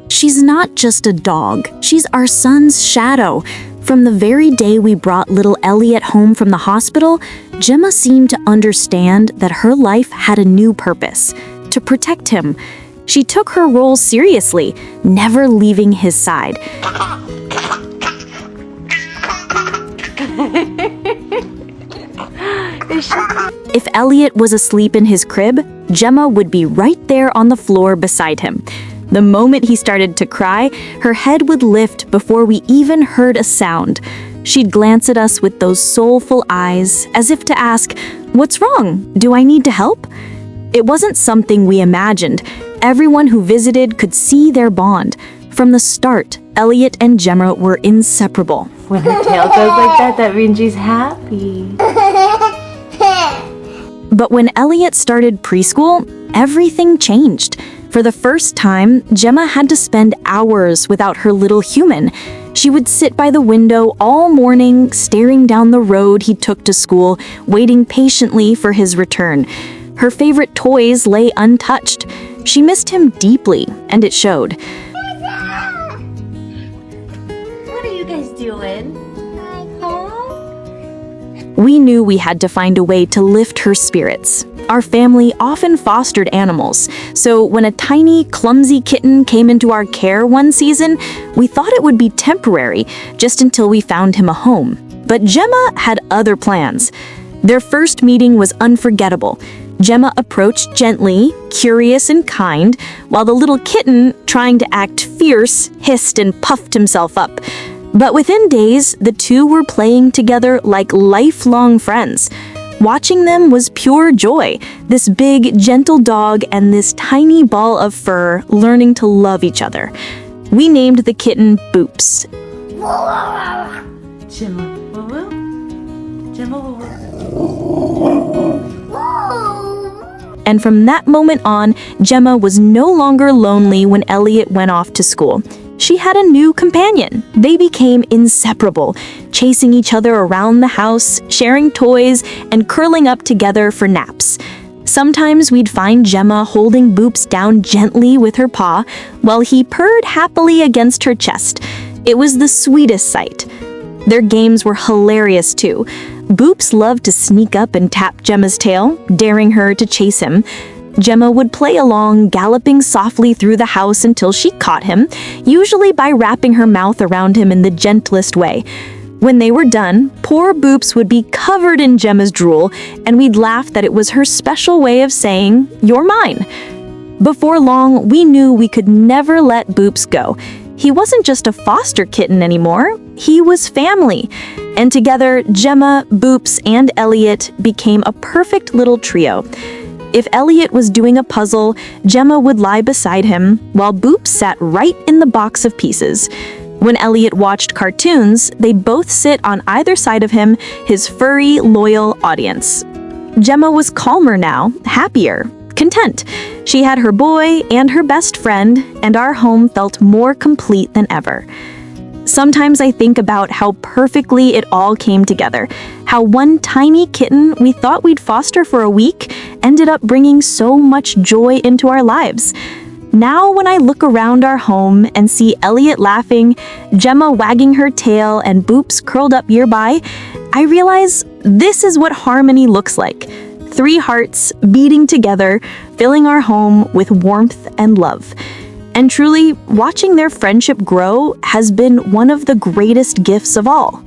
She's not just a dog, she's our son's shadow. From the very day we brought little Elliot home from the hospital, Gemma seemed to understand that her life had a new purpose: to protect him. She took her role seriously, never leaving his side. If Elliot was asleep in his crib, Gemma would be right there on the floor beside him. The moment he started to cry, her head would lift before we even heard a sound. She'd glance at us with those soulful eyes, as if to ask, "What's wrong? Do I need to help?" It wasn't something we imagined. Everyone who visited could see their bond. From the start, Elliot and Gemma were inseparable. When her tail goes like that, that means she's happy. But when Elliot started preschool, everything changed. For the first time, Gemma had to spend hours without her little human. She would sit by the window all morning, staring down the road he took to school, waiting patiently for his return. Her favorite toys lay untouched. She missed him deeply, and it showed. What are you guys doing? We knew we had to find a way to lift her spirits. Our family often fostered animals, so when a tiny, clumsy kitten came into our care one season, we thought it would be temporary, just until we found him a home. But Gemma had other plans. Their first meeting was unforgettable. Gemma approached gently, curious and kind, while the little kitten, trying to act fierce, hissed and puffed himself up. But within days, the two were playing together like lifelong friends. Watching them was pure joy, this big, gentle dog and this tiny ball of fur learning to love each other. We named the kitten Boops. Gemma, woo-woo. Gemma, woo-woo. And from that moment on, Gemma was no longer lonely when Elliot went off to school. She had a new companion. They became inseparable, chasing each other around the house, sharing toys, and curling up together for naps. Sometimes we'd find Gemma holding Boops down gently with her paw, while he purred happily against her chest. It was the sweetest sight. Their games were hilarious too. Boops loved to sneak up and tap Gemma's tail, daring her to chase him. Gemma would play along, galloping softly through the house until she caught him, usually by wrapping her mouth around him in the gentlest way. When they were done, poor Boops would be covered in Gemma's drool, and we'd laugh that it was her special way of saying, "You're mine." Before long, we knew we could never let Boops go. He wasn't just a foster kitten anymore, he was family. And together, Gemma, Boops, and Elliot became a perfect little trio. If Elliot was doing a puzzle, Gemma would lie beside him, while Boops sat right in the box of pieces. When Elliot watched cartoons, they both sit on either side of him, his furry, loyal audience. Gemma was calmer now, happier, content. She had her boy and her best friend, and our home felt more complete than ever. Sometimes I think about how perfectly it all came together, how one tiny kitten we thought we'd foster for a week ended up bringing so much joy into our lives. Now when I look around our home and see Elliot laughing, Gemma wagging her tail, and Boops curled up nearby, I realize this is what harmony looks like. 3 hearts beating together, filling our home with warmth and love. And truly, watching their friendship grow has been one of the greatest gifts of all.